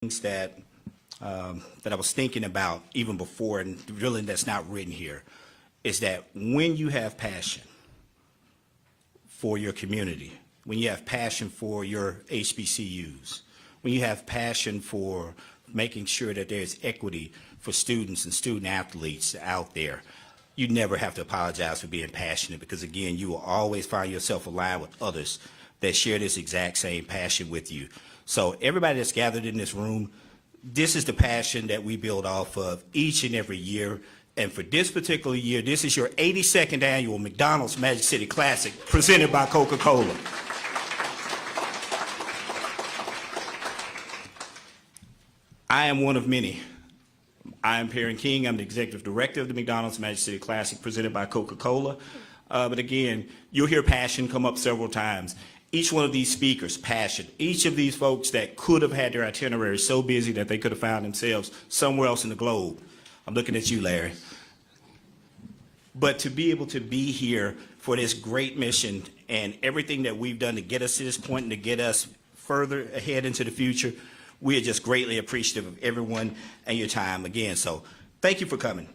things that I was thinking about even before, and really that's not written here, is that when you have passion for your community, when you have passion for your HBCUs, when you have passion for making sure that there's equity for students and student athletes out there, you never have to apologize for being passionate, because again, you will always find yourself aligned with others that share this exact same passion with you. So everybody that's gathered in this room, this is the passion that we build off of each and every year. And for this particular year, this is your 82nd annual McDonald's Magic City Classic presented by Coca-Cola. I am one of many. I am Perrin King. I'm the executive director of the McDonald's Magic City Classic presented by Coca-Cola. But again, you'll hear passion come up several times. Each one of these speakers, passion. Each of these folks that could have had their itinerary so busy that they could have found themselves somewhere else in the globe. I'm looking at you, Larry. But to be able to be here for this great mission and everything that we've done to get us to this point and to get us further ahead into the future, we are just greatly appreciative of everyone and your time again. So thank you for coming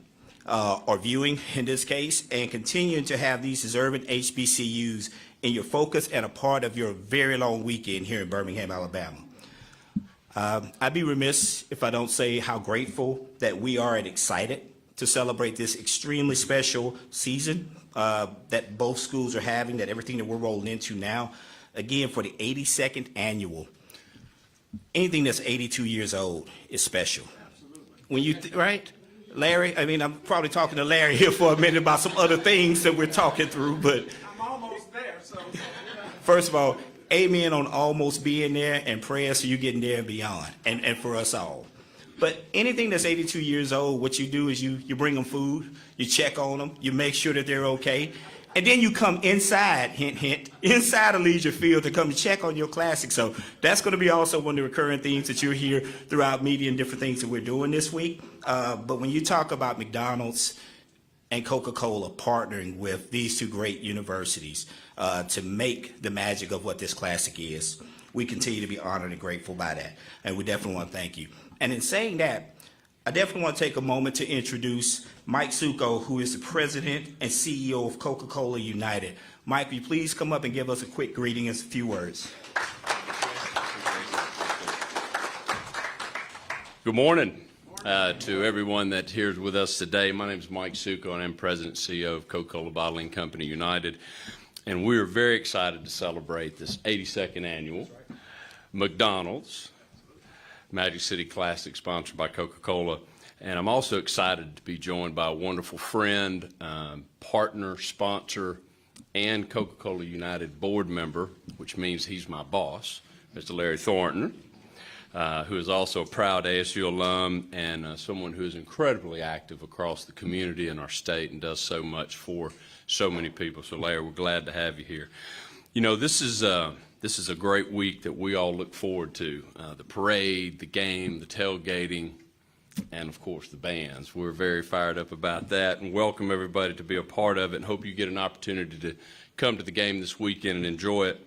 or viewing in this case, and continuing to have these deserving HBCUs in your focus and a part of your very long weekend here in Birmingham, Alabama. I'd be remiss if I don't say how grateful that we are and excited to celebrate this extremely special season that both schools are having, that everything that we're rolling into now, again, for the 82nd annual. Anything that's 82 years old is special. Absolutely. When you, right? Larry, I mean, I'm probably talking to Larry here for a minute about some other things that we're talking through, but I'm almost there, so. first of all, amen on almost being there, and prayers for you getting there and beyond, and for us all. But anything that's 82 years old, what you do is you bring them food, you check on them, you make sure that they're okay, and then you come inside, hint, hint, inside a leisure field to come check on your classic. So that's going to be also one of the recurring themes that you'll hear throughout media and different things that we're doing this week. But when you talk about McDonald's and Coca-Cola partnering with these two great universities to make the magic of what this classic is, we continue to be honored and grateful by that. And we definitely want to thank you. And in saying that, I definitely want to take a moment to introduce Mike Succo, who is the president and CEO of Coca-Cola United. Mike, will you please come up and give us a quick greeting and a few words? Good morning to everyone that here's with us today. My name is Mike Succo, and I'm president and CEO of Coca-Cola Bottling Company United. And we are very excited to celebrate this 82nd annual McDonald's Magic City Classic sponsored by Coca-Cola. And I'm also excited to be joined by a wonderful friend, partner, sponsor, and Coca-Cola United board member, which means he's my boss, Mr. Larry Thornton, who is also a proud ASU alum and someone who is incredibly active across the community in our state and does so much for so many people. So Larry, we're glad to have you here. You know, this is a great week that we all look forward to. The parade, the game, the tailgating, and of course the bands. We're very fired up about that and welcome everybody to be a part of it, and hope you get an opportunity to come to the game this weekend and enjoy it.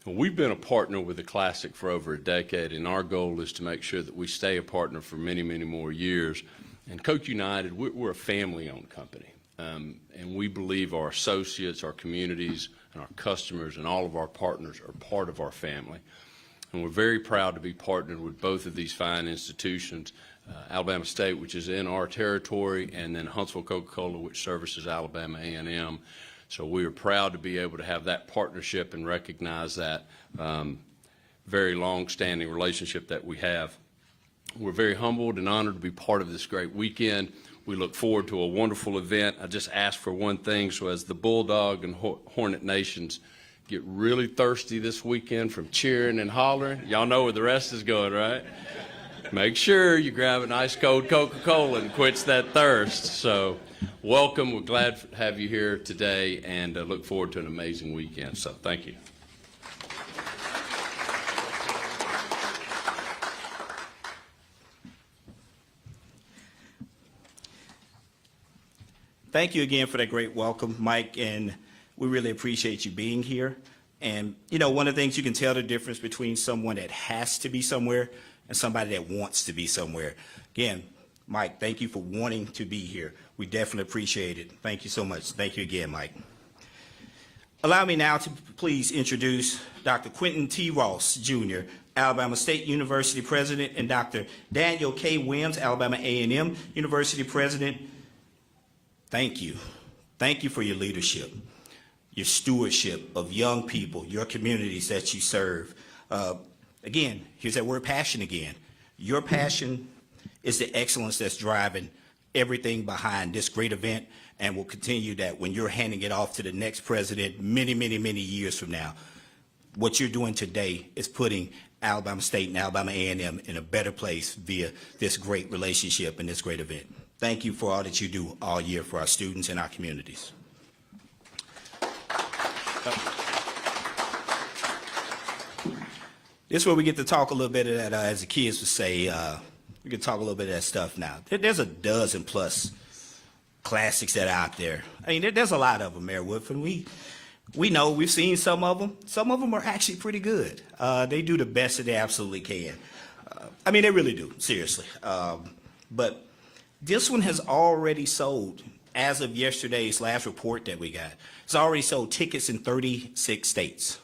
We've been a partner with the Classic for over a decade, and our goal is to make sure that we stay a partner for many, many more years. And Coke United, we're a family-owned company, and we believe our associates, our communities, and our customers and all of our partners are part of our family. And we're very proud to be partnered with both of these fine institutions, Alabama State, which is in our territory, and then Huntsville Coca-Cola, which services Alabama A&M. So we are proud to be able to have that partnership and recognize that very long-standing relationship that we have. We're very humbled and honored to be part of this great weekend. We look forward to a wonderful event. I just ask for one thing, so as the Bulldog and Hornet Nations get really thirsty this weekend from cheering and hollering, y'all know where the rest is going, right? Make sure you grab an ice cold Coca-Cola and quench that thirst. So welcome, we're glad to have you here today, and look forward to an amazing weekend. So thank you. Thank you again for that great welcome, Mike, and we really appreciate you being here. And, you know, one of the things you can tell the difference between someone that has to be somewhere and somebody that wants to be somewhere. Again, Mike, thank you for wanting to be here. We definitely appreciate it. Thank you so much. Thank you again, Mike. Allow me now to please introduce Dr. Quentin T. Ross, Jr., Alabama State University President, and Dr. Daniel K. Williams, Alabama A&M University President. Thank you. Thank you for your leadership, your stewardship of young people, your communities that you serve. Again, here's that word passion again. Your passion is the excellence that's driving everything behind this great event, and will continue that when you're handing it off to the next president many, many, many years from now. What you're doing today is putting Alabama State and Alabama A&M in a better place via this great relationship and this great event. Thank you for all that you do all year for our students and our communities. This is where we get to talk a little bit of that, as the kids would say, we can talk a little bit of that stuff now. There's a dozen plus classics that are out there. I mean, there's a lot of them, Mayor Woodford. We know, we've seen some of them. Some of them are actually pretty good. They do the best that they absolutely can. I mean, they really do, seriously. But this one has already sold, as of yesterday's last report that we got, it's already sold tickets in 36 states.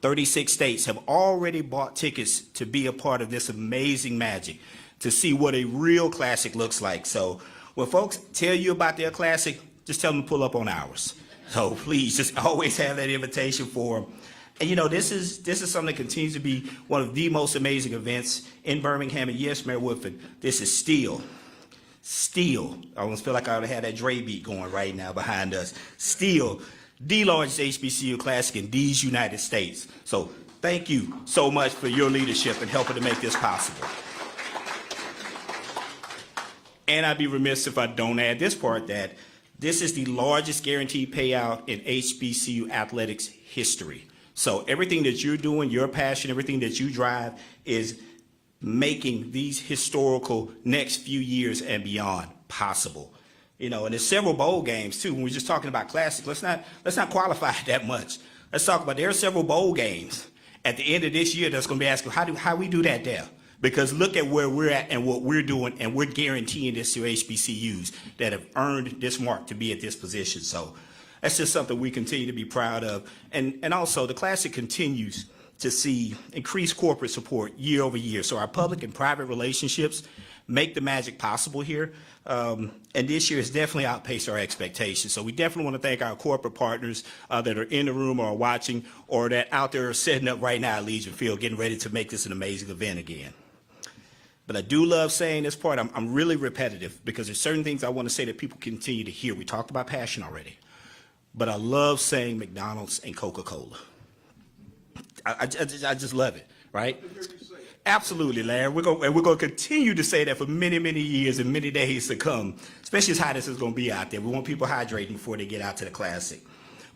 36 states have already bought tickets to be a part of this amazing magic, to see what a real classic looks like. So when folks tell you about their classic, just tell them to pull up on ours. So please, just always have that invitation for them. And you know, this is something that continues to be one of the most amazing events in Birmingham. And yes, Mayor Woodford, this is still, I almost feel like I ought to have that Dre beat going right now behind us. Still the largest HBCU classic in these United States. So thank you so much for your leadership and helping to make this possible. And I'd be remiss if I don't add this part, that this is the largest guaranteed payout in HBCU athletics history. So everything that you're doing, your passion, everything that you drive is making these historical next few years and beyond possible. You know, and there's several bowl games too. When we're just talking about classic, let's not qualify it that much. Let's talk about, there are several bowl games at the end of this year that's going to be asking, how we do that there? Because look at where we're at and what we're doing, and we're guaranteeing this to HBCUs that have earned this mark to be at this position. So that's just something we continue to be proud of. And also, the Classic continues to see increased corporate support year over year. So our public and private relationships make the magic possible here. And this year has definitely outpaced our expectations. So we definitely want to thank our corporate partners that are in the room or are watching, or that out there are setting up right now at Legion Field, getting ready to make this an amazing event again. But I do love saying this part. I'm really repetitive because there's certain things I want to say that people continue to hear. We talked about passion already. But I love saying McDonald's and Coca-Cola. I just love it, right? Absolutely, Larry. We're going to continue to say that for many, many years and many days to come, especially as hot as it's going to be out there. We want people hydrating before they get out to the Classic.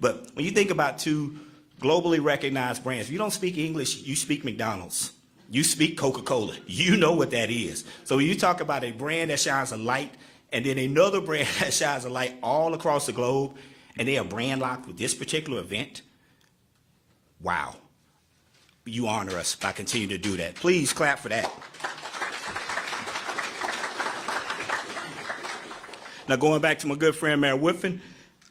But when you think about two globally recognized brands, if you don't speak English, you speak McDonald's. You speak Coca-Cola. You know what that is. So when you talk about a brand that shines a light and then another brand that shines a light all across the globe, and they are brand locked with this particular event, wow. You honor us by continuing to do that. Please clap for that. Now, going back to my good friend, Mayor Woodford,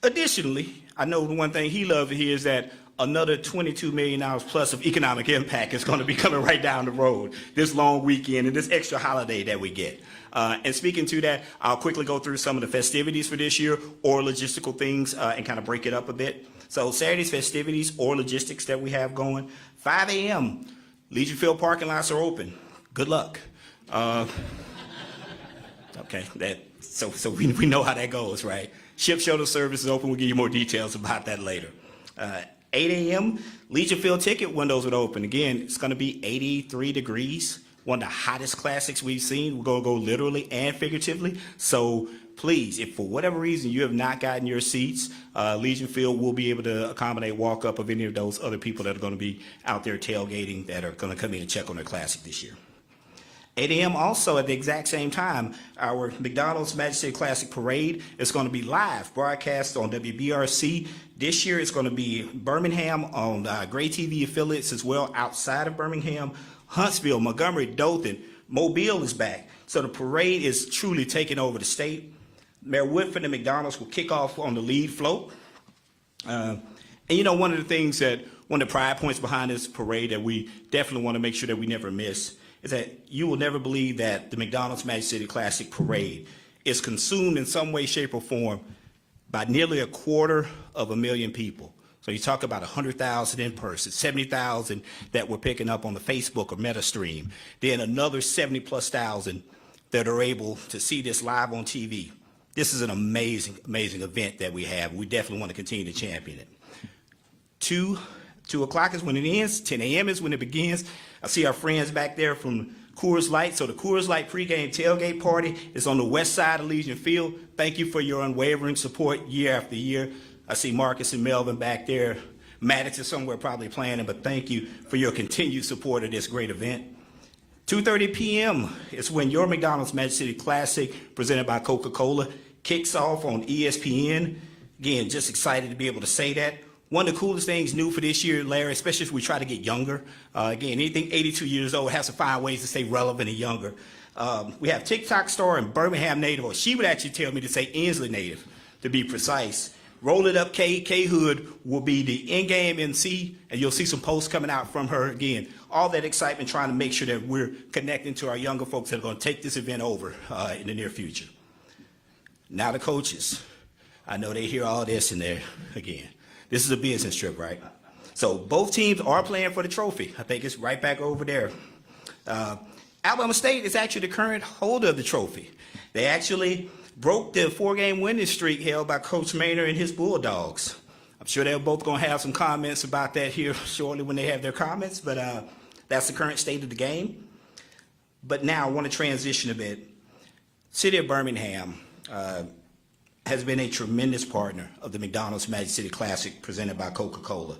additionally, I know the one thing he loves to hear is that another $22 million plus of economic impact is going to be coming right down the road this long weekend and this extra holiday that we get. And speaking to that, I'll quickly go through some of the festivities for this year or logistical things and kind of break it up a bit. So Saturday's festivities or logistics that we have going, 5 a.m., Legion Field parking lots are open. Good luck. Okay, so we know how that goes, right? Ship shuttle service is open. We'll give you more details about that later. 8 a.m., Legion Field ticket windows would open. Again, it's going to be 83 degrees, one of the hottest classics we've seen. We're going to go literally and figuratively. So please, if for whatever reason you have not gotten your seats, Legion Field will be able to accommodate walk-up of any of those other people that are going to be out there tailgating that are going to come in and check on their classic this year. 8 a.m. also at the exact same time, our McDonald's Magic City Classic Parade is going to be live broadcast on WBRC. This year it's going to be Birmingham on Gray TV affiliates as well outside of Birmingham, Huntsville, Montgomery, Dothan, Mobile is back. So the parade is truly taking over the state. Mayor Woodford and McDonald's will kick off on the lead float. And you know, one of the things that, one of the pride points behind this parade that we definitely want to make sure that we never miss is that you will never believe that the McDonald's Magic City Classic Parade is consumed in some way, shape, or form by nearly 250,000 people. So you talk about 100,000 in person, 70,000 that we're picking up on the Facebook or Meta stream, then another 70+ thousand that are able to see this live on TV. This is an amazing, amazing event that we have. We definitely want to continue to champion it. 2 o'clock is when it ends. 10 a.m. is when it begins. I see our friends back there from Coors Light. So the Coors Light pregame tailgate party is on the west side of Legion Field. Thank you for your unwavering support year after year. I see Marcus and Melvin back there. Maddox is somewhere probably planning, but thank you for your continued support of this great event. 2:30 p.m. is when your McDonald's Magic City Classic, presented by Coca-Cola, kicks off on ESPN. Again, just excited to be able to say that. One of the coolest things new for this year, Larry, especially if we try to get younger. Again, anything 82 years old has to find ways to stay relevant and younger. We have TikTok star and Birmingham native, or she would actually tell me to say Inslee native, to be precise. Roll It Up K Hood will be the in-game MC, and you'll see some posts coming out from her again. All that excitement trying to make sure that we're connecting to our younger folks that are going to take this event over in the near future. Now the coaches. I know they hear all this in there again. This is a business trip, right? So both teams are playing for the trophy. I think it's right back over there. Alabama State is actually the current holder of the trophy. They actually broke the 4-game winning streak held by Coach Maynard and his Bulldogs. I'm sure they're both going to have some comments about that here shortly when they have their comments, but that's the current state of the game. But now I want to transition a bit. City of Birmingham has been a tremendous partner of the McDonald's Magic City Classic presented by Coca-Cola.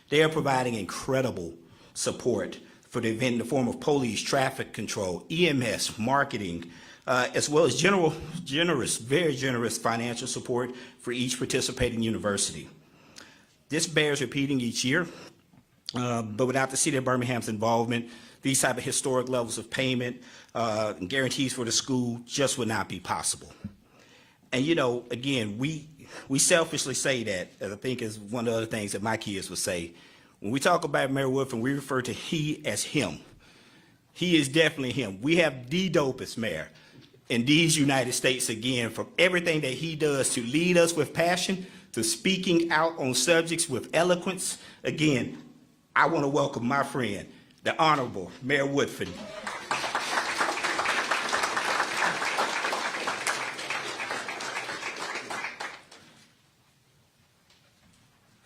They are providing incredible support for the event in the form of police, traffic control, EMS, marketing, as well as very generous financial support for each participating university. This bears repeating each year, but without the City of Birmingham's involvement, these type of historic levels of payment and guarantees for the school just would not be possible. And you know, again, we selfishly say that, as I think is one of the other things that my kids would say. When we talk about Mayor Woodford, we refer to he as him. He is definitely him. We have the dopest mayor in these United States, again, from everything that he does to lead us with passion, to speaking out on subjects with eloquence. Again, I want to welcome my friend, the Honorable Mayor Woodford.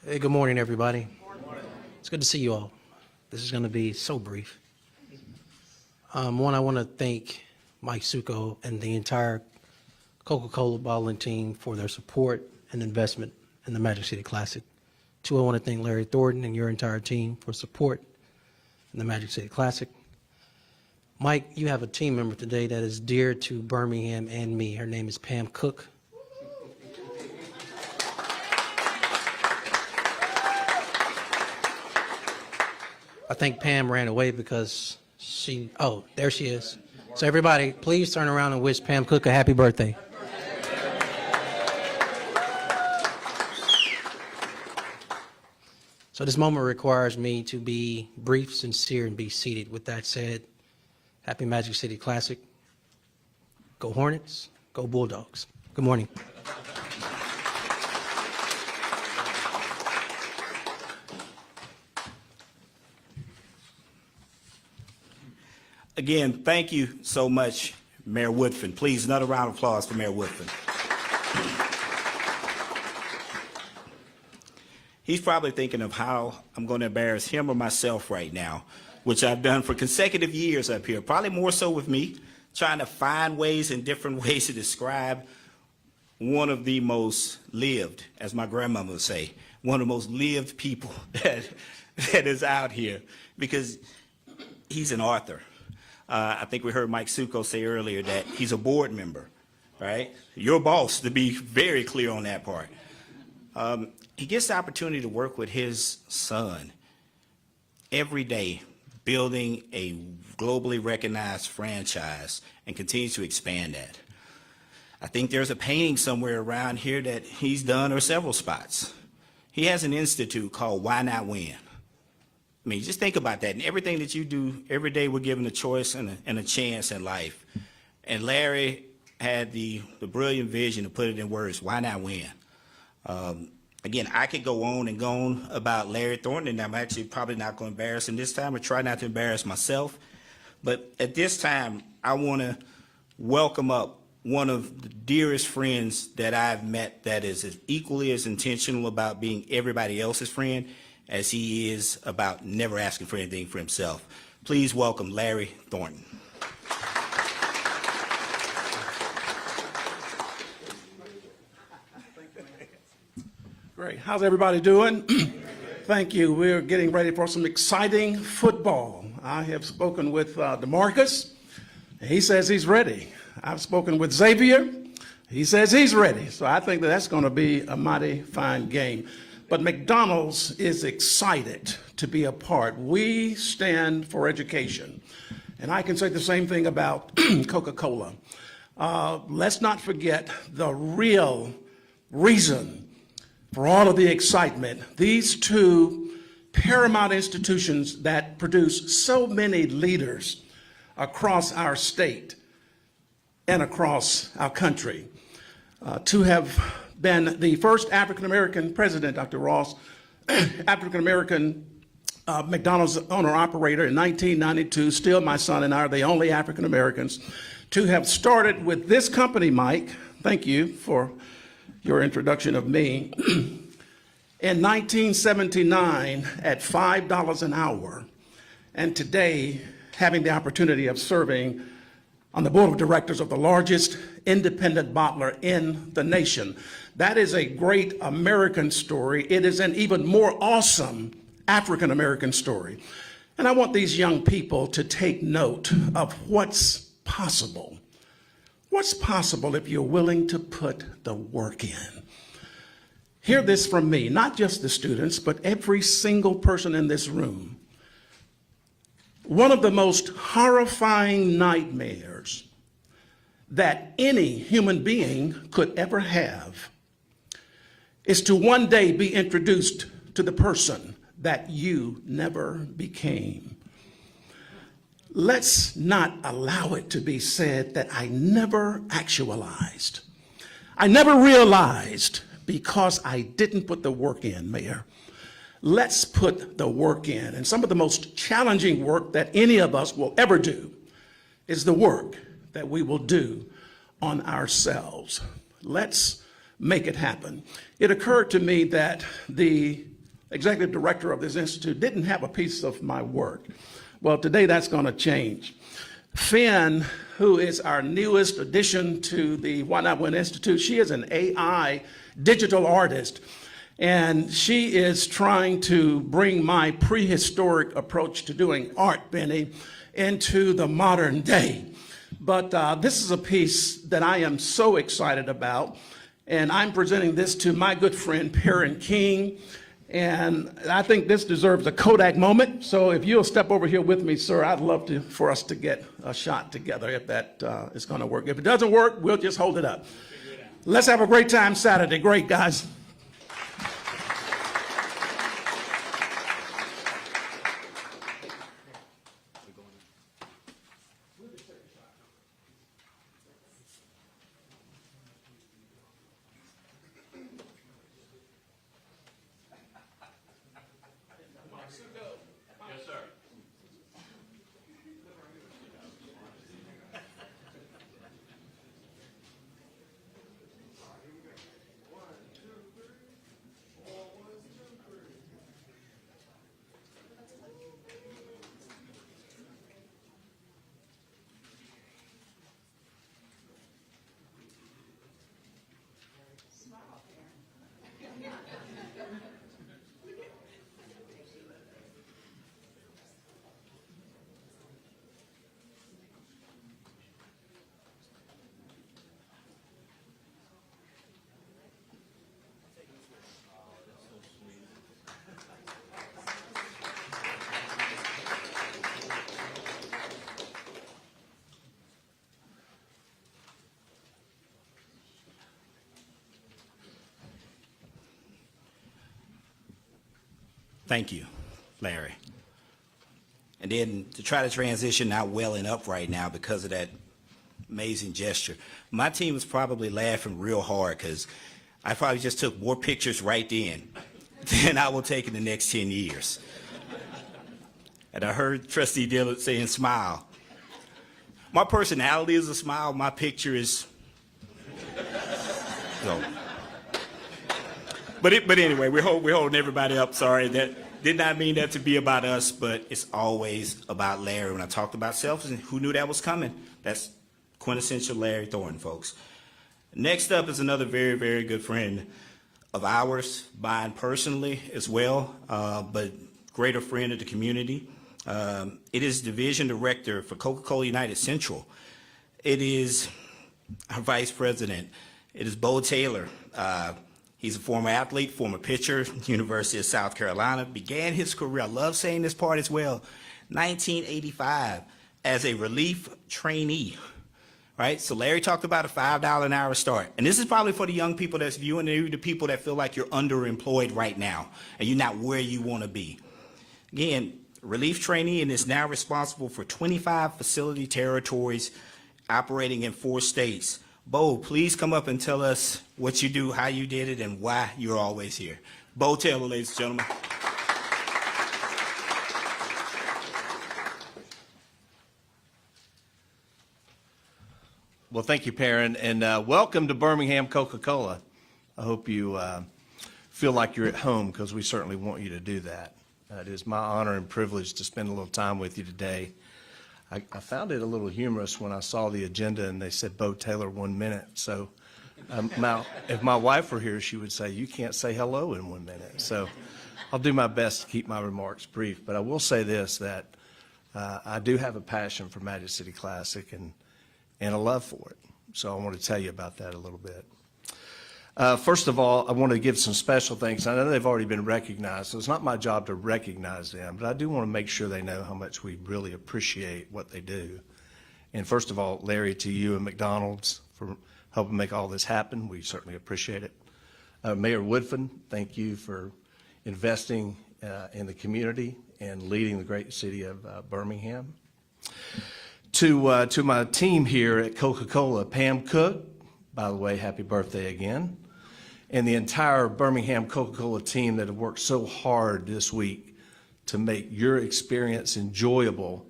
Hey, good morning, everybody. It's good to see you all. This is going to be so brief. One, I want to thank Mike Succo and the entire Coca-Cola bottling team for their support and investment in the Magic City Classic. Two, I want to thank Larry Thornton and your entire team for support in the Magic City Classic. Mike, you have a team member today that is dear to Birmingham and me. Her name is Pam Cook. I think Pam ran away because there she is. So everybody, please turn around and wish Pam Cook a happy birthday. So this moment requires me to be brief, sincere, and be seated. With that said, happy Magic City Classic. Go Hornets, go Bulldogs. Good morning. Again, thank you so much, Mayor Woodford. Please, another round of applause for Mayor Woodford. He's probably thinking of how I'm going to embarrass him or myself right now, which I've done for consecutive years up here, probably more so with me, trying to find ways and different ways to describe one of the most lived, as my grandmama would say, one of the most lived people that is out here, because he's an author. I think we heard Mike Succo say earlier that he's a board member, right? Your boss, to be very clear on that part. He gets the opportunity to work with his son every day, building a globally recognized franchise and continue to expand that. I think there's a painting somewhere around here that he's done, or several spots. He has an institute called Why Not Win? I mean, just think about that. And everything that you do, every day we're given a choice and a chance in life. And Larry had the brilliant vision to put it in words, why not win? Again, I could go on and go on about Larry Thornton, and I'm actually probably not going to embarrass him this time. I try not to embarrass myself. But at this time, I want to welcome up one of the dearest friends that I've met that is as equally as intentional about being everybody else's friend as he is about never asking for anything for himself. Please welcome Larry Thornton. Great. How's everybody doing? Thank you. We're getting ready for some exciting football. I have spoken with DeMarcus. He says he's ready. I've spoken with Xavier. He says he's ready. So I think that's going to be a mighty fine game. But McDonald's is excited to be a part. We stand for education. And I can say the same thing about Coca-Cola. Let's not forget the real reason for all of the excitement. These two paramount institutions that produce so many leaders across our state and across our country. To have been the first African-American president, Dr. Ross, African-American McDonald's owner-operator in 1992, still my son and I are the only African-Americans, to have started with this company, Mike, thank you for your introduction of me, in 1979 at $5 an hour, and today having the opportunity of serving on the board of directors of the largest independent bottler in the nation. That is a great American story. It is an even more awesome African-American story. And I want these young people to take note of what's possible. What's possible if you're willing to put the work in? Hear this from me, not just the students, but every single person in this room. One of the most horrifying nightmares that any human being could ever have is to one day be introduced to the person that you never became. Let's not allow it to be said that I never actualized. I never realized because I didn't put the work in, Mayor. Let's put the work in. And some of the most challenging work that any of us will ever do is the work that we will do on ourselves. Let's make it happen. It occurred to me that the executive director of this institute didn't have a piece of my work. Well, today that's going to change. Finn, who is our newest addition to the Why Not Win Institute, she is an AI digital artist. And she is trying to bring my prehistoric approach to doing art, Benny, into the modern day. But this is a piece that I am so excited about. And I'm presenting this to my good friend, Perrin King. And I think this deserves a Kodak moment. So if you'll step over here with me, sir, I'd love for us to get a shot together if that is going to work. If it doesn't work, we'll just hold it up. Let's have a great time Saturday. Great, guys. Yes, sir. Thank you, Larry. And then to try to transition, not welling up right now because of that amazing gesture. My team was probably laughing real hard because I probably just took more pictures right then than I will take in the next 10 years. And I heard Trustee Dillard saying smile. My personality is a smile. My picture is so. But anyway, we're holding everybody up. Sorry, that did not mean that to be about us, but it's always about Larry. When I talked about selfies, who knew that was coming? That's quintessential Larry Thornton, folks. Next up is another very, very good friend of ours, mine personally as well, but greater friend of the community. It is Division Director for Coca-Cola United Central. It is our Vice President. It is Bo Taylor. He's a former athlete, former pitcher, University of South Carolina. Began his career, I love saying this part as well, 1985 as a relief trainee. Right? So Larry talked about a $5 an hour start. And this is probably for the young people that's viewing, the people that feel like you're underemployed right now and you're not where you want to be. Again, relief trainee, and is now responsible for 25 facility territories operating in 4 states. Bo, please come up and tell us what you do, how you did it, and why you're always here. Bo Taylor, ladies and gentlemen. Well, thank you, Perrin, and welcome to Birmingham Coca-Cola. I hope you feel like you're at home, because we certainly want you to do that. It is my honor and privilege to spend a little time with you today. I found it a little humorous when I saw the agenda and they said Bo Taylor 1 minute. So if my wife were here, she would say, you can't say hello in 1 minute. So I'll do my best to keep my remarks brief. But I will say this, that I do have a passion for Magic City Classic and a love for it. So I want to tell you about that a little bit. First of all, I want to give some special thanks. I know they've already been recognized, so it's not my job to recognize them, but I do want to make sure they know how much we really appreciate what they do. And first of all, Larry, to you and McDonald's for helping make all this happen. We certainly appreciate it. Mayor Woodford, thank you for investing in the community and leading the great city of Birmingham. To my team here at Coca-Cola, Pam Cook, by the way, happy birthday again, and the entire Birmingham Coca-Cola team that have worked so hard this week to make your experience enjoyable.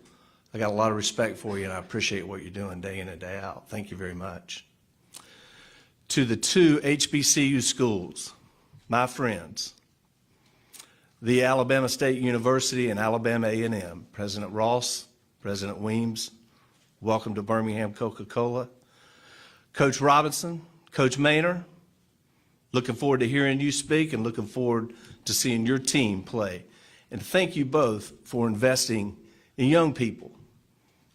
I got a lot of respect for you, and I appreciate what you're doing day in and day out. Thank you very much. To the 2 HBCU schools, my friends, the Alabama State University and Alabama A&M, President Ross, President Weems, welcome to Birmingham Coca-Cola. Coach Robinson, Coach Maynor, looking forward to hearing you speak and looking forward to seeing your team play. And thank you both for investing in young people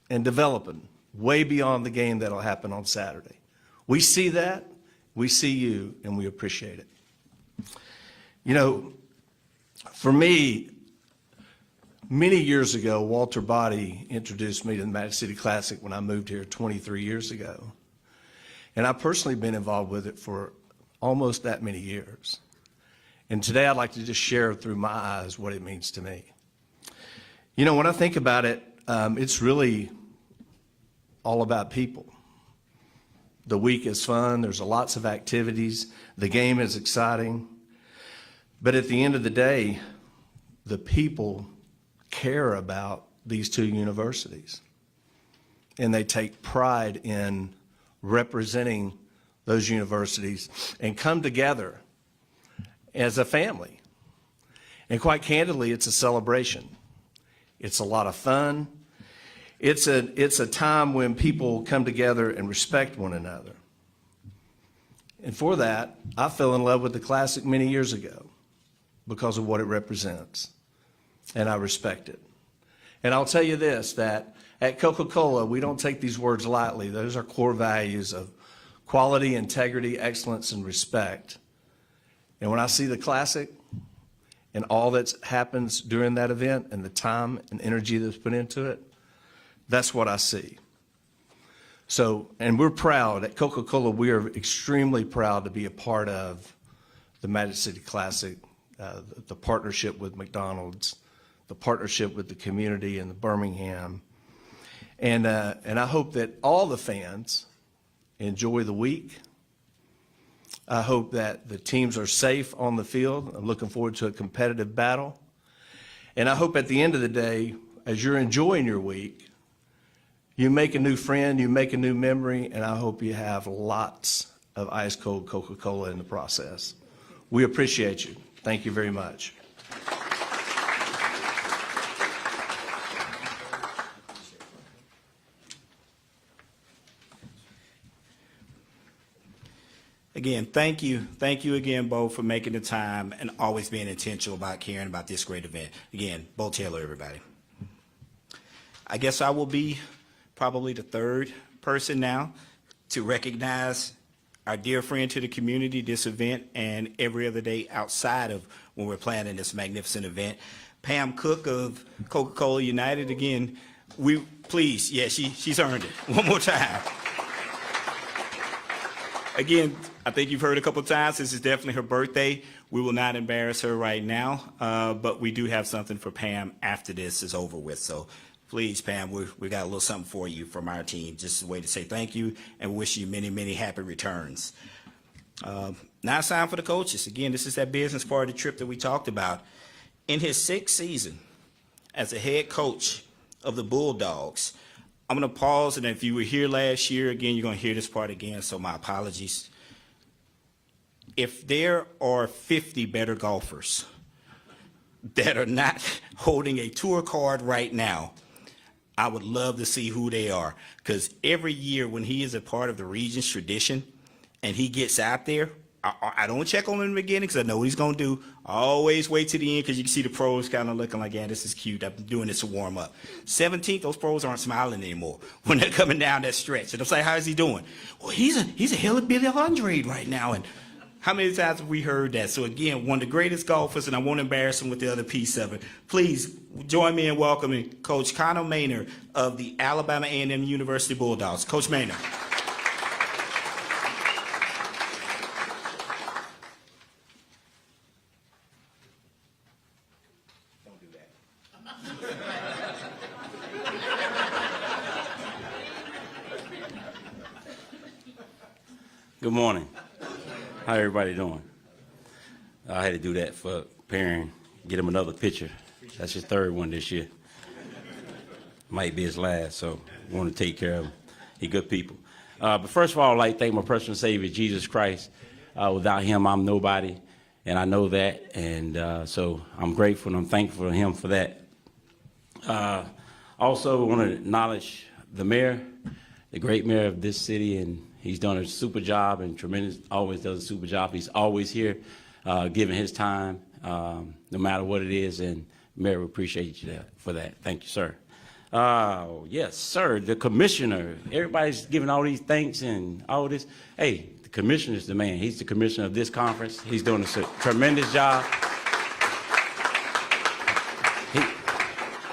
and developing way beyond the game that'll happen on Saturday. We see that, we see you, and we appreciate it. You know, for me, many years ago, Walter Body introduced me to the Magic City Classic when I moved here 23 years ago. And I've personally been involved with it for almost that many years. And today I'd like to just share through my eyes what it means to me. You know, when I think about it, it's really all about people. The week is fun. There's lots of activities. The game is exciting. But at the end of the day, the people care about these 2 universities. And they take pride in representing those universities and come together as a family. And quite candidly, it's a celebration. It's a lot of fun. It's a time when people come together and respect one another. And for that, I fell in love with the Classic many years ago because of what it represents. And I respect it. And I'll tell you this, that at Coca-Cola, we don't take these words lightly. Those are core values of quality, integrity, excellence, and respect. And when I see the Classic and all that happens during that event and the time and energy that's put into it, that's what I see. So, and we're proud. At Coca-Cola, we are extremely proud to be a part of the Magic City Classic the partnership with McDonald's, the partnership with the community in the Birmingham. And I hope that all the fans enjoy the week. I hope that the teams are safe on the field. I'm looking forward to a competitive battle. And I hope at the end of the day, as you're enjoying your week, you make a new friend, you make a new memory, and I hope you have lots of ice cold Coca-Cola in the process. We appreciate you. Thank you very much. Again, thank you. Thank you again, Bo, for making the time and always being intentional about caring about this great event. Again, Bo Taylor, everybody. I guess I will be probably the third person now to recognize our dear friend to the community, this event, and every other day outside of when we're planning this magnificent event. Pam Cook of Coca-Cola United, again, please, yeah, she's earned it. One more time. Again, I think you've heard a couple times, this is definitely her birthday. We will not embarrass her right now, but we do have something for Pam after this is over with. So please, Pam, we got a little something for you from our team, just a way to say thank you and wish you many, many happy returns. Now it's time for the coaches. Again, this is that business part of the trip that we talked about. In his 6th season as a head coach of the Bulldogs, I'm going to pause, and if you were here last year, again, you're going to hear this part again, so my apologies. If there are 50 better golfers that are not holding a tour card right now, I would love to see who they are, because every year when he is a part of the Regents tradition and he gets out there, I don't check on him in the beginning because I know what he's going to do. I always wait to the end because you can see the pros kind of looking like, yeah, this is cute. I've been doing this to warm up. 17th, those pros aren't smiling anymore when they're coming down that stretch. And I'm like, how's he doing? Well, he's a hell of Billy Andre right now. And how many times have we heard that? So again, one of the greatest golfers, and I won't embarrass him with the other piece of it. Please join me in welcoming Coach Connor Maynard of the Alabama A&M University Bulldogs. Coach Maynard. Good morning. How everybody doing? I had to do that for Perrin, get him another picture. That's his 3rd one this year. Might be his last, so I want to take care of him. He good people. But first of all, I'd like to thank my personal Savior, Jesus Christ. Without him, I'm nobody, and I know that, and so I'm grateful and I'm thankful to him for that. Also, I want to acknowledge the mayor, the great mayor of this city, and he's done a super job and tremendous, always does a super job. He's always here giving his time, no matter what it is, and Mayor, we appreciate you for that. Thank you, sir. Yes, sir, the commissioner. Everybody's giving all these thanks and all this. Hey, the commissioner's the man. He's the commissioner of this conference. He's doing a tremendous job.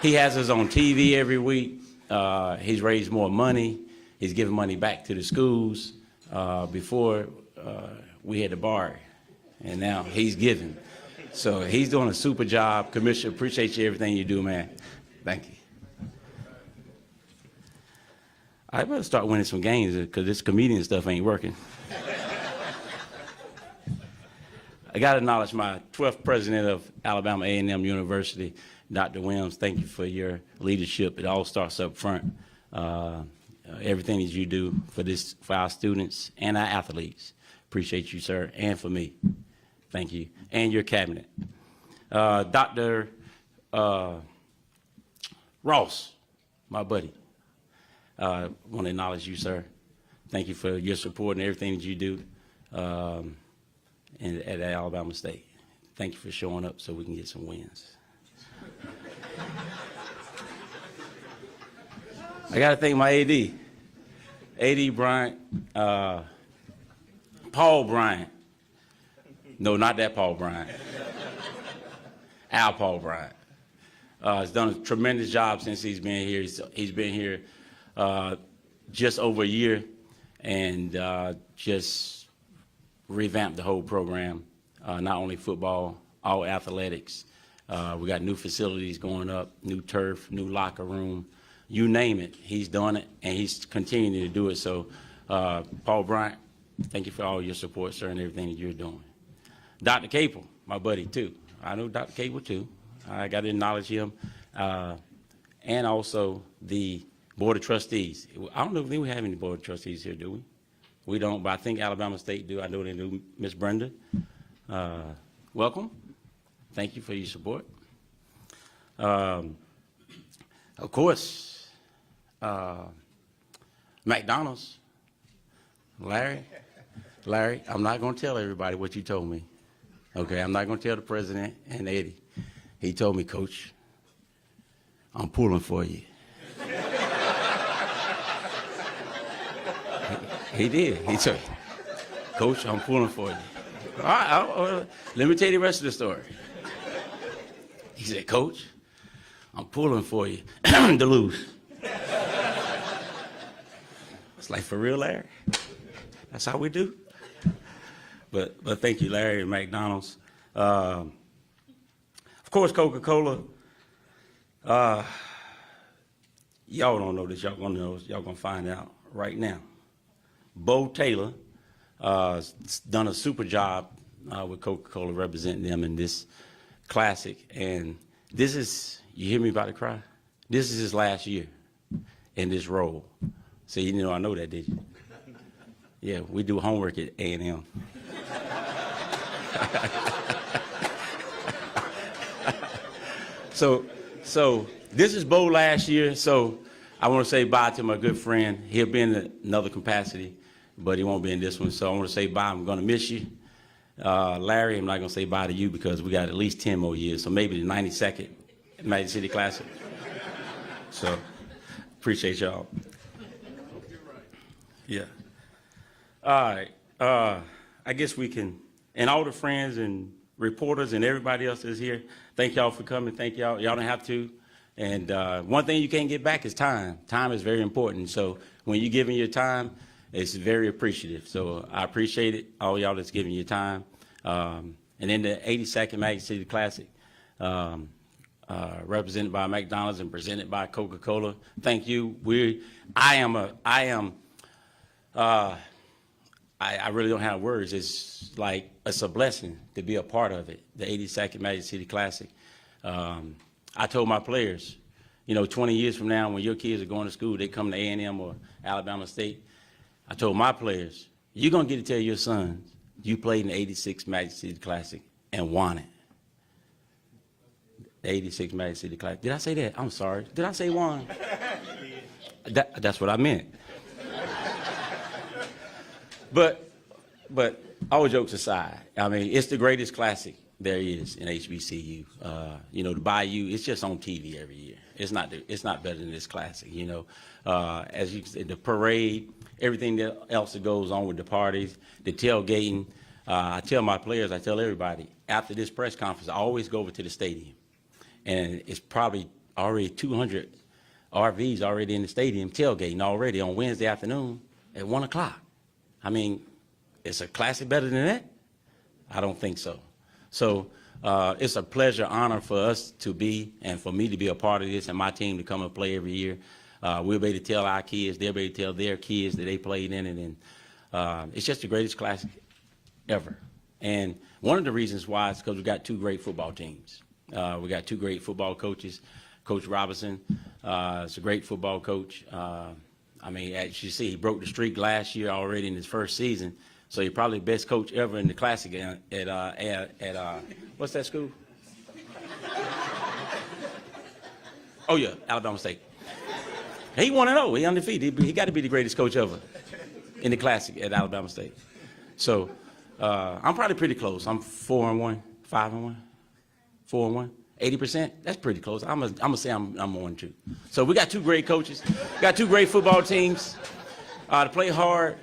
He has us on TV every week. He's raised more money. He's giving money back to the schools. Before we had to borrow, and now he's giving. So he's doing a super job. Commissioner, appreciate you everything you do, man. Thank you. I better start winning some games because this comedian stuff ain't working. I got to acknowledge my 12th president of Alabama A&M University, Dr. Williams. Thank you for your leadership. It all starts up front. Everything that you do for our students and our athletes. Appreciate you, sir, and for me. Thank you. And your cabinet. Dr. Ross, my buddy. I want to acknowledge you, sir. Thank you for your support and everything that you do at Alabama State. Thank you for showing up so we can get some wins. I got to thank my AD Bryant, Paul Bryant. No, not that Paul Bryant. Al Paul Bryant. He's done a tremendous job since he's been here. He's been here just over a year and just revamped the whole program, not only football, all athletics. We got new facilities going up, new turf, new locker room, you name it. He's done it, and he's continuing to do it. So, Paul Bryant, thank you for all your support, sir, and everything that you're doing. Dr. Capel, my buddy, too. I know Dr. Capel, too. I got to acknowledge him. And also the Board of Trustees. I don't know if we have any Board of Trustees here, do we? We don't, but I think Alabama State do. I know they do. Miss Brenda, welcome. Thank you for your support. Of course, McDonald's. Larry, I'm not going to tell everybody what you told me. Okay, I'm not going to tell the president and Eddie. He told me, Coach, I'm pulling for you. He did. He said, Coach, I'm pulling for you. All right, let me tell you the rest of the story. He said, Coach, I'm pulling for you to lose. It's like, for real, Larry? That's how we do? But thank you, Larry, and McDonald's. Of course, Coca-Cola. Y'all don't know this. Y'all gonna know. Y'all gonna find out right now. Bo Taylor done a super job with Coca-Cola representing them in this classic. And this is, you hear me about to cry? This is his last year in this role. So you know I know that, did you? Yeah, we do homework at A&M. So this is Bo last year. So I want to say bye to my good friend. He'll be in another capacity, but he won't be in this one. So I want to say bye. I'm going to miss you. Larry, I'm not going to say bye to you because we got at least 10 more years. So maybe the 92nd Magic City Classic. So appreciate y'all. Yeah. All right. I guess we can, and all the friends and reporters and everybody else that's here, thank y'all for coming. Thank y'all. Y'all don't have to. And one thing you can't get back is time. Time is very important. So when you're giving your time, it's very appreciative. So I appreciate it, all y'all that's giving your time. And then the 82nd Magic City Classic, represented by McDonald's and presented by Coca-Cola. Thank you. I really don't have words. It's like, it's a blessing to be a part of it, the 82nd Magic City Classic. I told my players, 20 years from now, when your kids are going to school, they come to A&M or Alabama State. I told my players, you're going to get to tell your sons, you played in the 86 Magic City Classic and won it. The 86 Magic City Classic. Did I say that? I'm sorry. Did I say won? That's what I meant. But all jokes aside, I mean, it's the greatest classic there is in HBCU. The Bayou, it's just on TV every year. It's not better than this classic, As you said, the parade, everything else that goes on with the parties, the tailgating. I tell my players, I tell everybody, after this press conference, I always go over to the stadium. And it's probably already 200 RVs already in the stadium tailgating already on Wednesday afternoon at 1 o'clock. I mean, is a classic better than that? I don't think so. So it's a pleasure, honor for us to be, and for me to be a part of this and my team to come and play every year. We'll be able to tell our kids, they'll be able to tell their kids that they played in it. And it's just the greatest classic ever. And one of the reasons why is because we got two great football teams. We got two great football coaches. Coach Robinson is a great football coach. I mean, as you see, he broke the streak last year already in his first season. So he's probably the best coach ever in the classic at what's that school? Oh, yeah, Alabama State. He 1-0. He undefeated. He got to be the greatest coach ever in the classic at Alabama State. So I'm probably pretty close. I'm 4-1, 5-1, 4-1. 80%, that's pretty close. I'm gonna say I'm 1-2. So we got two great coaches, got two great football teams to play hard,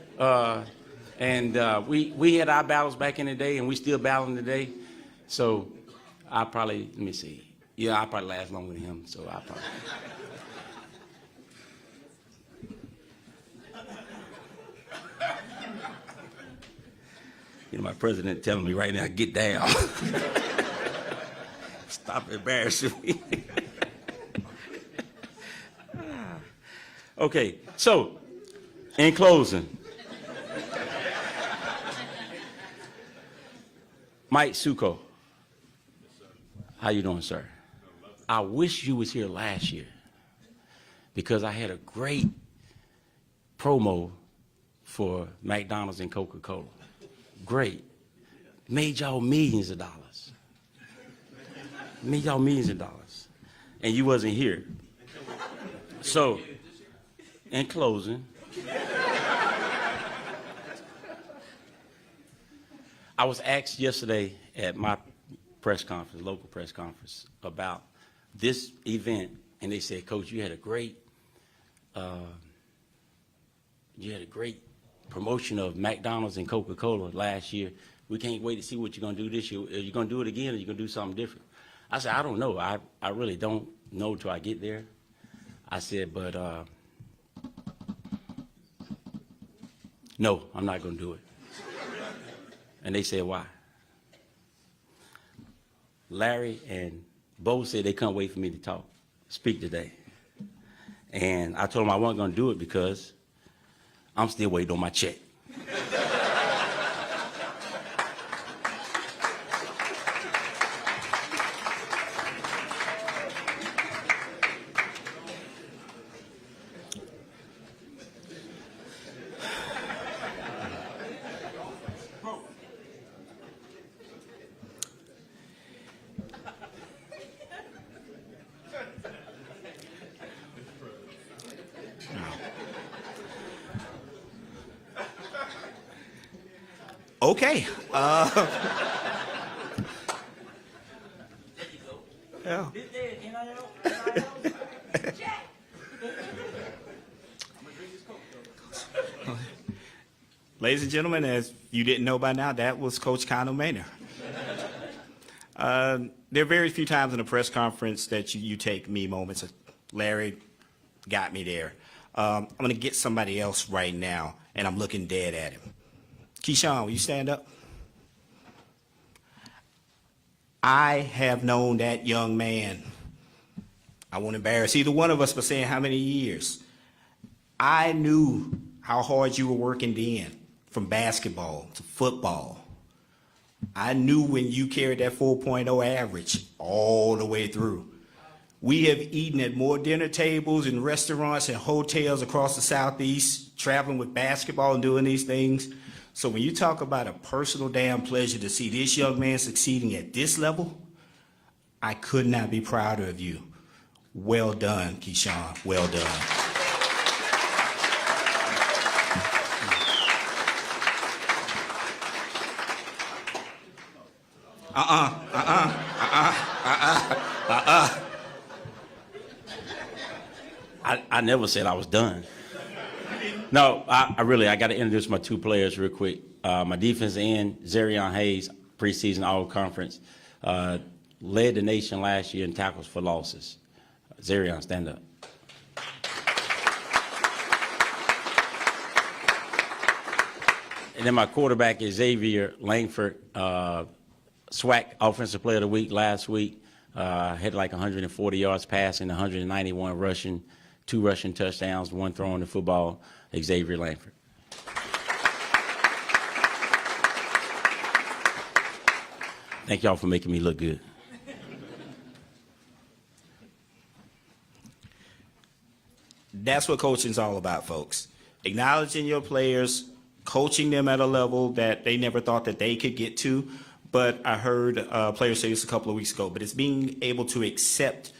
and we had our battles back in the day, and we still battling today. So I probably, let me see, yeah, I probably last longer than him. So I probably. My president telling me right now, get down. Stop embarrassing me. Okay, so in closing, Mike Suko, how you doing, sir? I wish you was here last year because I had a great promo for McDonald's and Coca-Cola. Great. Made y'all millions of dollars. Made y'all millions of dollars. And you wasn't here. So, in closing, I was asked yesterday at my press conference, local press conference, about this event, and they said, Coach, you had a great promotion of McDonald's and Coca-Cola last year. We can't wait to see what you're going to do this year. Are you going to do it again, or are you going to do something different? I said, I don't know. I really don't know till I get there. I said, but no, I'm not going to do it. And they said, why? Larry and Bo said they couldn't wait for me to speak today. And I told them I wasn't going to do it because I'm still waiting on my check. Okay. Yeah. Ladies and gentlemen, as you didn't know by now, that was Coach Conor Maynor. There are very few times in a press conference that you take me moments. Larry got me there. I'm going to get somebody else right now, and I'm looking dead at him. Keyshawn, will you stand up? I have known that young man. I won't embarrass either one of us by saying how many years. I knew how hard you were working then, from basketball to football. I knew when you carried that 4.0 average all the way through. We have eaten at more dinner tables and restaurants and hotels across the Southeast, traveling with basketball and doing these things. So when you talk about a personal damn pleasure to see this young man succeeding at this level, I could not be prouder of you. Well done, Keyshawn. Well done. I never said I was done. No, I got to introduce my two players real quick. My defensive end, Zarion Hayes, preseason all-conference, led the nation last year in tackles for losses. Zarion, stand up. And then my quarterback is Xavier Langford, SWAC Offensive Player of the Week last week. Had like 140 yards passing, 191 rushing, 2 rushing touchdowns, 1 throwing the football. Xavier Langford. Thank y'all for making me look good. That's what coaching's all about, folks. Acknowledging your players, coaching them at a level that they never thought that they could get to. But I heard players say this a couple of weeks ago, but it's being able to accept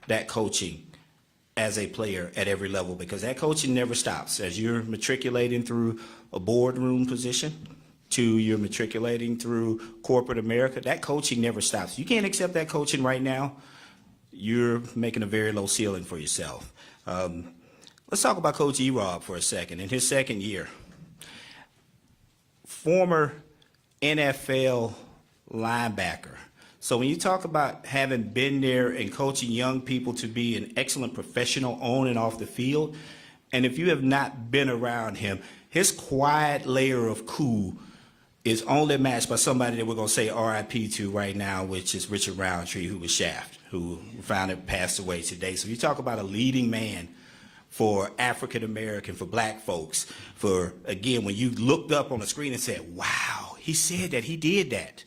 that coaching as a player at every level, because that coaching never stops. As you're matriculating through a boardroom position to you're matriculating through corporate America, that coaching never stops. You can't accept that coaching right now, you're making a very low ceiling for yourself. Let's talk about Coach E-Rob for a second. In his second year, former NFL linebacker. So when you talk about having been there and coaching young people to be an excellent professional on and off the field, and if you have not been around him, his quiet layer of cool is only matched by somebody that we're going to say RIP to right now, which is Richard Roundtree, who was Shaft, who we found it passed away today. So you talk about a leading man for African American, for black folks, for, again, when you looked up on the screen and said, wow, he said that, he did that.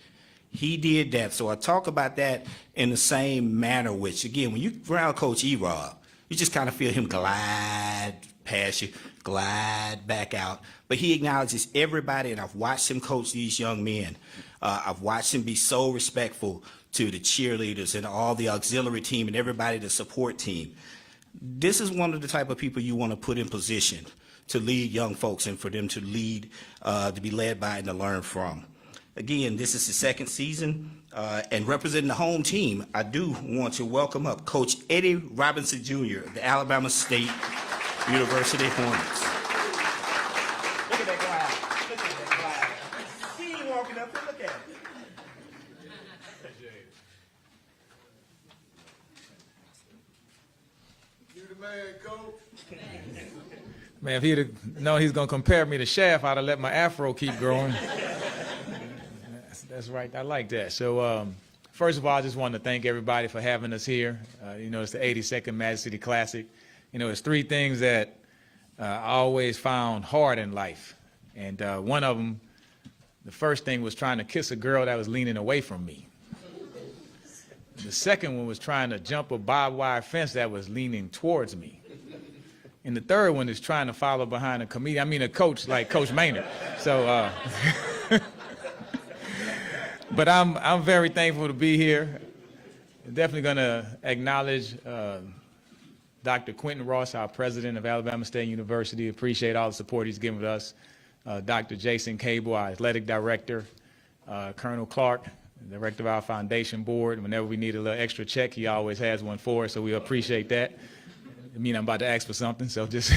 He did that. So I talk about that in the same manner, which, again, when you around Coach E-Rob, you just kind of feel him glide past you, glide back out. But he acknowledges everybody, and I've watched him coach these young men. I've watched him be so respectful to the cheerleaders and all the auxiliary team and everybody, the support team. This is one of the type of people you want to put in position to lead young folks and for them to lead, to be led by and to learn from. Again, this is the second season, and representing the home team, I do want to welcome up Coach Eddie Robinson Jr., of the Alabama State University Hornets. Look at that glide. Look at that glide. He ain't walking up there. Look at him. You the man, Coach. Man, if he'd have known he's gonna compare me to Shaft, I'd have let my afro keep growing. That's right. I like that. So, first of all, I just want to thank everybody for having us here. You know, it's the 82nd Magic City Classic. You know, it's three things that I always found hard in life, and one of them, the first thing was trying to kiss a girl that was leaning away from me. The second one was trying to jump a barbed wire fence that was leaning towards me. And the third one is trying to follow behind a comedian, I mean a coach like Coach Maynard. So, but I'm very thankful to be here. Definitely gonna acknowledge Dr. Quentin Ross, our president of Alabama State University. Appreciate all the support he's given us. Dr. Jason Cable, our athletic director. Colonel Clark, director of our foundation board. Whenever we need a little extra check, he always has one for us, so we appreciate that. I mean, I'm about to ask for something, so just.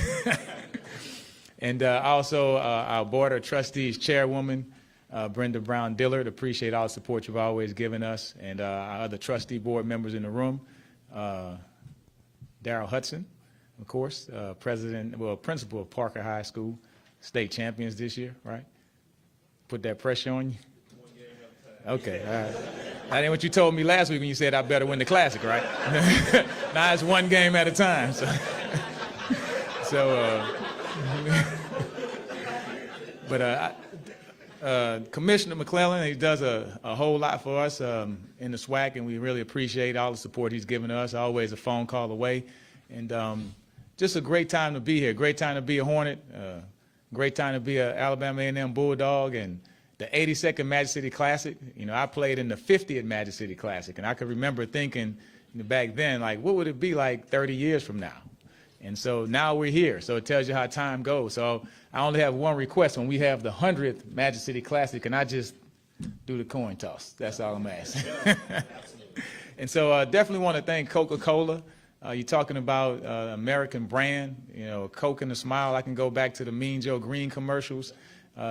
And also our board of trustees chairwoman, Brenda Brown Dillard. Appreciate all the support you've always given us. And our other trustee board members in the room. Darrell Hudson, of course, principal of Parker High School, state champions this year, right? Put that pressure on you? Okay, all right. That ain't what you told me last week when you said I better win the Classic, right? Now it's one game at a time. Commissioner McClellan, he does a whole lot for us in the SWAC, and we really appreciate all the support he's given us, always a phone call away. And just a great time to be here, great time to be a Hornet, great time to be an Alabama A&M Bulldog, and the 82nd Magic City Classic. You know, I played in the 50th Magic City Classic, and I could remember thinking back then, like, what would it be like 30 years from now? And so now we're here, so it tells you how time goes. So I only have one request: when we have the 100th Magic City Classic, can I just do the coin toss? That's all I'm asking. And so definitely want to thank Coca-Cola. You're talking about American brand, you know, Coke and a smile. I can go back to the Mean Joe Green commercials.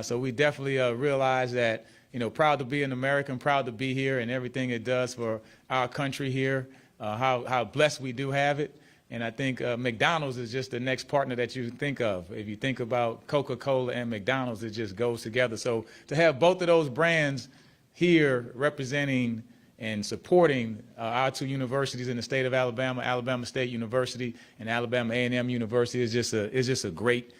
So we definitely realize that, you know, proud to be an American, proud to be here and everything it does for our country here, how blessed we do have it. And I think McDonald's is just the next partner that you think of. If you think about Coca-Cola and McDonald's, it just goes together. So to have both of those brands here representing and supporting our two universities in the state of Alabama, Alabama State University and Alabama A&M University, is just a great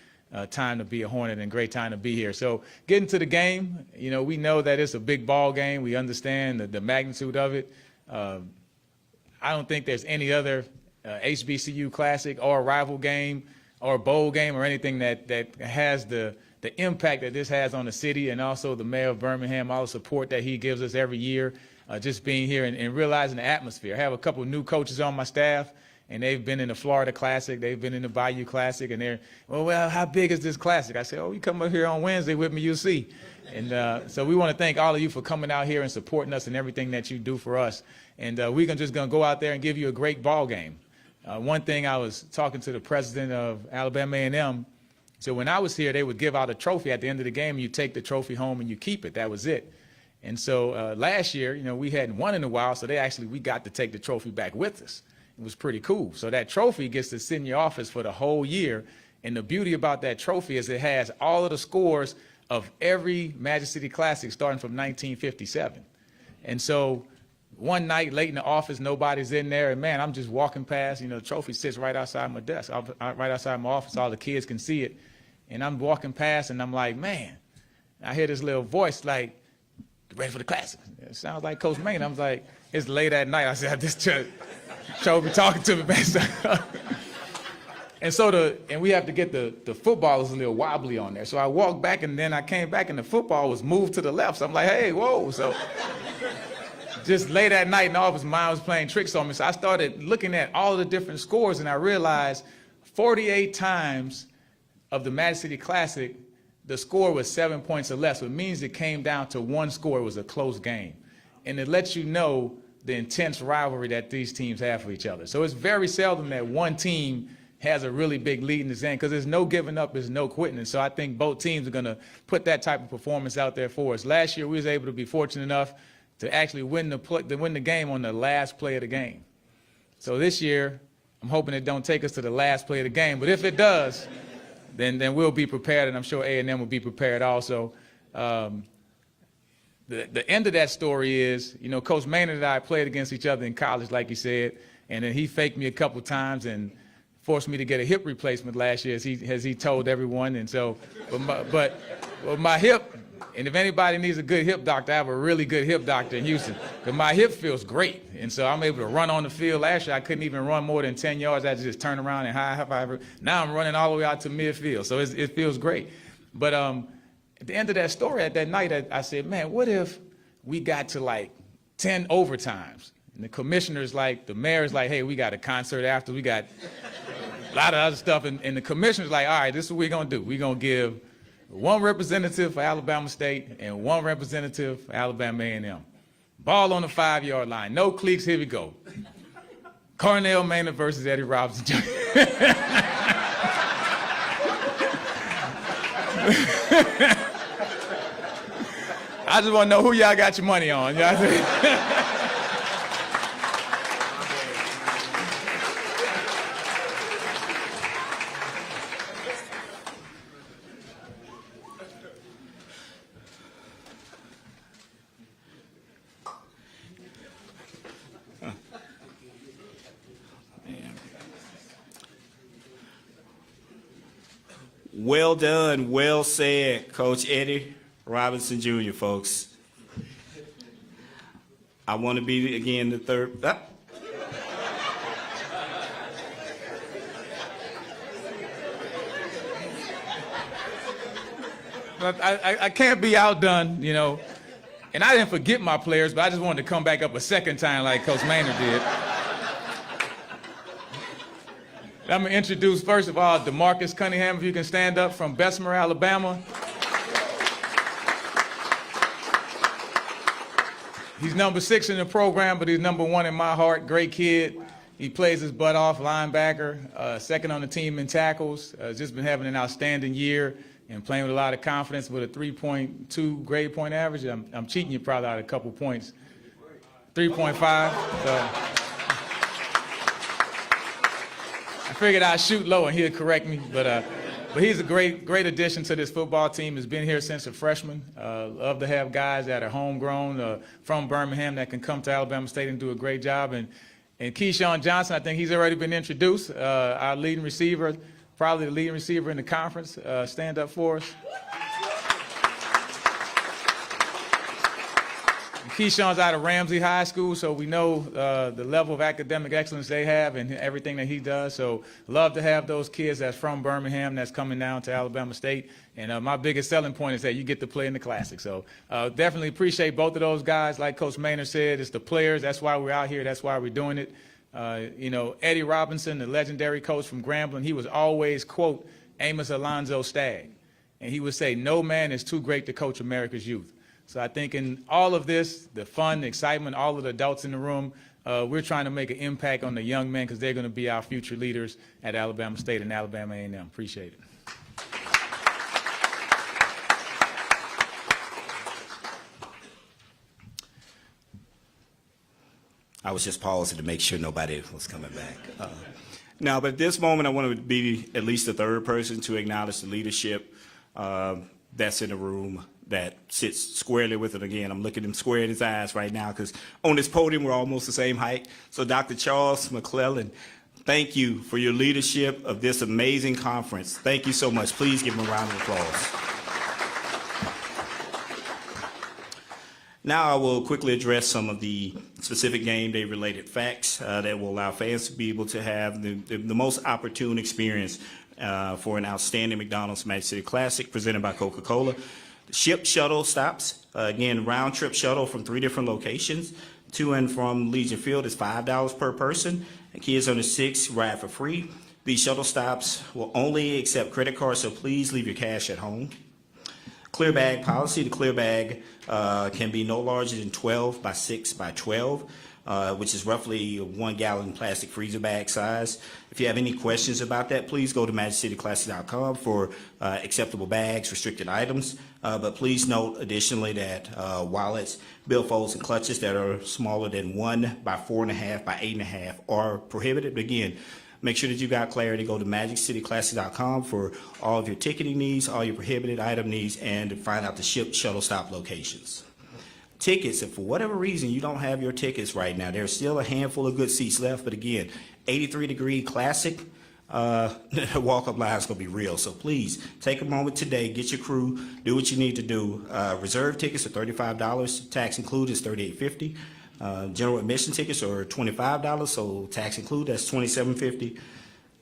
time to be a Hornet and great time to be here. So getting to the game, you know, we know that it's a big ball game. We understand the magnitude of it. I don't think there's any other HBCU Classic or rival game or bowl game or anything that has the impact that this has on the city, and also the mayor of Birmingham, all the support that he gives us every year, just being here and realizing the atmosphere. I have a couple of new coaches on my staff, and they've been in the Florida Classic, they've been in the Bayou Classic, and they're, well, how big is this Classic? I said, oh, you come up here on Wednesday with me, you'll see. And so we want to thank all of you for coming out here and supporting us and everything that you do for us. And we're just going to go out there and give you a great ball game. One thing, I was talking to the president of Alabama A&M. So when I was here, they would give out a trophy at the end of the game, and you take the trophy home and you keep it. That was it. And so last year, you know, we hadn't won in a while, so we got to take the trophy back with us. It was pretty cool. So that trophy gets to sit in your office for the whole year. And the beauty about that trophy is it has all of the scores of every Magic City Classic starting from 1957. And so one night late in the office, nobody's in there, and man, I'm just walking past, the trophy sits right outside my desk, right outside my office, all the kids can see it. And I'm walking past and I'm like, man, I hear this little voice like, ready for the Classic. It sounds like Coach Maynard. I was like, it's late at night. I said, this trophy talking to me, man. And we have to get the football is a little wobbly on there. So I walked back and then I came back and the football was moved to the left. So I'm like, hey, whoa. So just late at night in the office, mine was playing tricks on me. So I started looking at all the different scores and I realized 48 times of the Magic City Classic, the score was 7 points or less. So it means it came down to one score. It was a close game. And it lets you know the intense rivalry that these teams have for each other. So it's very seldom that one team has a really big lead in this end because there's no giving up, there's no quitting. And so I think both teams are going to put that type of performance out there for us. Last year, we was able to be fortunate enough to actually win the game on the last play of the game. So this year, I'm hoping it don't take us to the last play of the game. But if it does, then we'll be prepared, and I'm sure A&M will be prepared also. The end of that story is, Coach Maynard and I played against each other in college, like he said, and then he faked me a couple times and forced me to get a hip replacement last year, as he told everyone. And so, but my hip, and if anybody needs a good hip doctor, I have a really good hip doctor in Houston, because my hip feels great. And so I'm able to run on the field. Last year, I couldn't even run more than 10 yards. I had to just turn around and high five. Now I'm running all the way out to midfield. So it feels great. But at the end of that story, at that night, I said, man, what if we got to like 10 overtimes? And the commissioner's like, the mayor's like, hey, we got a concert after, we got a lot of other stuff. And the commissioner's like, all right, this is what we're going to do. We're going to give one representative for Alabama State and one representative for Alabama A&M. Ball on the 5-yard line. No cleats, here we go. Cornell Maynard versus Eddie Robinson Jr. I just want to know who y'all got your money on. Well done, well said, Coach Eddie Robinson Jr., folks. I want to be, again, the third. I can't be outdone, And I didn't forget my players, but I just wanted to come back up a second time like Coach Maynard did. I'm going to introduce, first of all, DeMarcus Cunningham, if you can stand up, from Bessemer, Alabama. He's number 6 in the program, but he's number 1 in my heart. Great kid. He plays his butt off, linebacker, second on the team in tackles. Just been having an outstanding year and playing with a lot of confidence with a 3.2 grade point average. I'm cheating you probably out a couple points. 3.5. So I figured I'd shoot low and he'll correct me, but he's a great addition to this football team. Has been here since a freshman. Love to have guys that are homegrown from Birmingham that can come to Alabama State and do a great job. And Keyshawn Johnson, I think he's already been introduced. Our leading receiver, probably the leading receiver in the conference. Stand up for us. Keyshawn's out of Ramsey High School, so we know the level of academic excellence they have and everything that he does. So love to have those kids that's from Birmingham that's coming down to Alabama State. And my biggest selling point is that you get to play in the Classic. So definitely appreciate both of those guys. Like Coach Maynard said, it's the players. That's why we're out here. That's why we're doing it. Eddie Robinson, the legendary coach from Grambling, he was always, quote, Amos Alonzo Stagg. And he would say, no man is too great to coach America's youth. So I think in all of this, the fun, the excitement, all of the adults in the room, we're trying to make an impact on the young men because they're going to be our future leaders at Alabama State and Alabama A&M. Appreciate it. I was just pausing to make sure nobody was coming back. Now, but at this moment, I want to be at least the third person to acknowledge the leadership that's in the room that sits squarely with it. Again, I'm looking him square in his eyes right now because on this podium we're almost the same height. So Dr. Charles McClellan, thank you for your leadership of this amazing conference. Thank you so much. Please give him a round of applause. Now I will quickly address some of the specific game day related facts that will allow fans to be able to have the most opportune experience for an outstanding McDonald's Magic City Classic presented by Coca-Cola. The ship shuttle stops, again, round trip shuttle from 3 different locations to and from Legion Field is $5 per person. And kids under 6 ride for free. These shuttle stops will only accept credit cards, so please leave your cash at home. Clear bag policy. The clear bag can be no larger than 12 by 6 by 12, which is roughly a 1-gallon plastic freezer bag size. If you have any questions about that, please go to MagicCityClassic.com for acceptable bags, restricted items. But please note additionally that wallets, billfolds, and clutches that are smaller than 1 by 4.5 by 8.5 are prohibited. But again, make sure that you got clarity. Go to MagicCityClassic.com for all of your ticketing needs, all your prohibited item needs, and to find out the ship shuttle stop locations. Tickets, if for whatever reason you don't have your tickets right now, there's still a handful of good seats left. But again, 83-degree Classic, walk-up line is going to be real. So please take a moment today, get your crew, do what you need to do. Reserve tickets are $35, tax included is $38.50. General admission tickets are $25, so tax included, that's $27.50.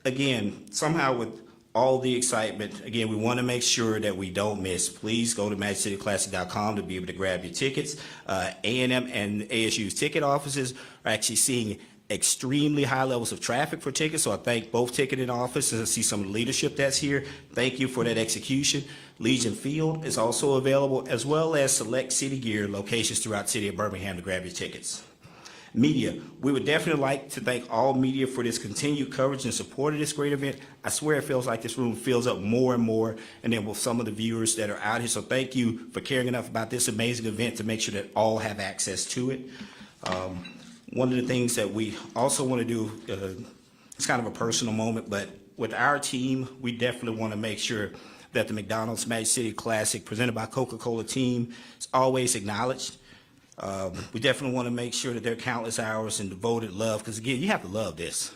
Again, somehow with all the excitement, again, we want to make sure that we don't miss. Please go to MagicCityClassic.com to be able to grab your tickets. A&M and ASU's ticket offices are actually seeing extremely high levels of traffic for tickets, so I thank both ticketing offices. I see some of the leadership that's here. Thank you for that execution. Legion Field is also available, as well as select City Gear locations throughout the city of Birmingham to grab your tickets. Media, we would definitely like to thank all media for this continued coverage and support of this great event. I swear it feels like this room fills up more and more, and then with some of the viewers that are out here. So thank you for caring enough about this amazing event to make sure that all have access to it. One of the things that we also want to do, it's kind of a personal moment, but with our team, we definitely want to make sure that the McDonald's Magic City Classic presented by Coca-Cola team is always acknowledged. We definitely want to make sure that their countless hours and devoted love, because again, you have to love this.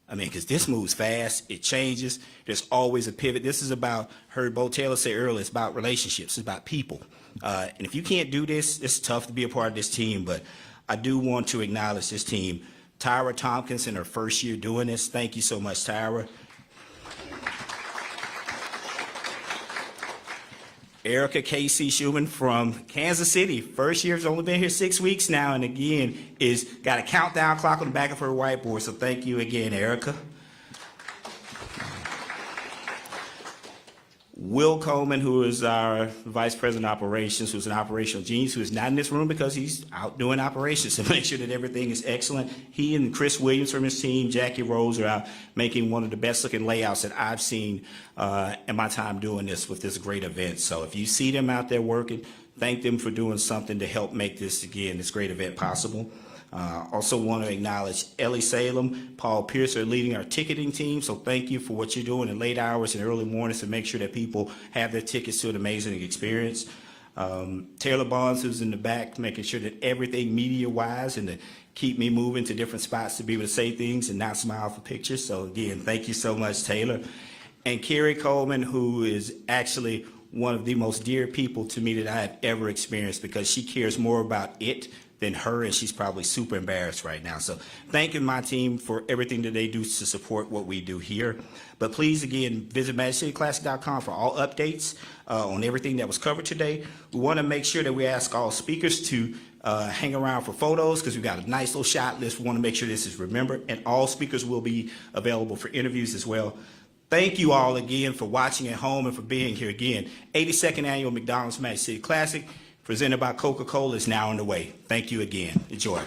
I mean, because this moves fast, it changes, there's always a pivot. This is about, heard Bo Taylor say earlier, it's about relationships, it's about people. And if you can't do this, it's tough to be a part of this team, but I do want to acknowledge this team. Tyra Tompkins in her first year doing this. Thank you so much, Tyra. Erica Casey Schumann from Kansas City. First year, has only been here 6 weeks now, and again, is got a countdown clock on the back of her whiteboard. So thank you again, Erica. Will Coleman, who is our Vice President of Operations, who's an operational genius, who is not in this room because he's out doing operations to make sure that everything is excellent. He and Chris Williams from his team, Jackie Rose, are out making one of the best looking layouts that I've seen in my time doing this with this great event. So if you see them out there working, thank them for doing something to help make this, again, this great event possible. Also want to acknowledge Ellie Salem, Paul Pierce are leading our ticketing team, so thank you for what you're doing in late hours and early mornings to make sure that people have their tickets to an amazing experience. Taylor Bonds, who's in the back, making sure that everything media-wise and to keep me moving to different spots to be able to say things and not smile for pictures. So again, thank you so much, Taylor. And Carrie Coleman, who is actually one of the most dear people to me that I have ever experienced, because she cares more about it than her, and she's probably super embarrassed right now. So thanking my team for everything that they do to support what we do here. But please, again, visit MagicCityClassic.com for all updates on everything that was covered today. We want to make sure that we ask all speakers to hang around for photos, because we've got a nice little shot list. We want to make sure this is remembered, and all speakers will be available for interviews as well. Thank you all again for watching at home and for being here again. 82nd Annual McDonald's Magic City Classic, presented by Coca-Cola, is now underway. Thank you again. Enjoy.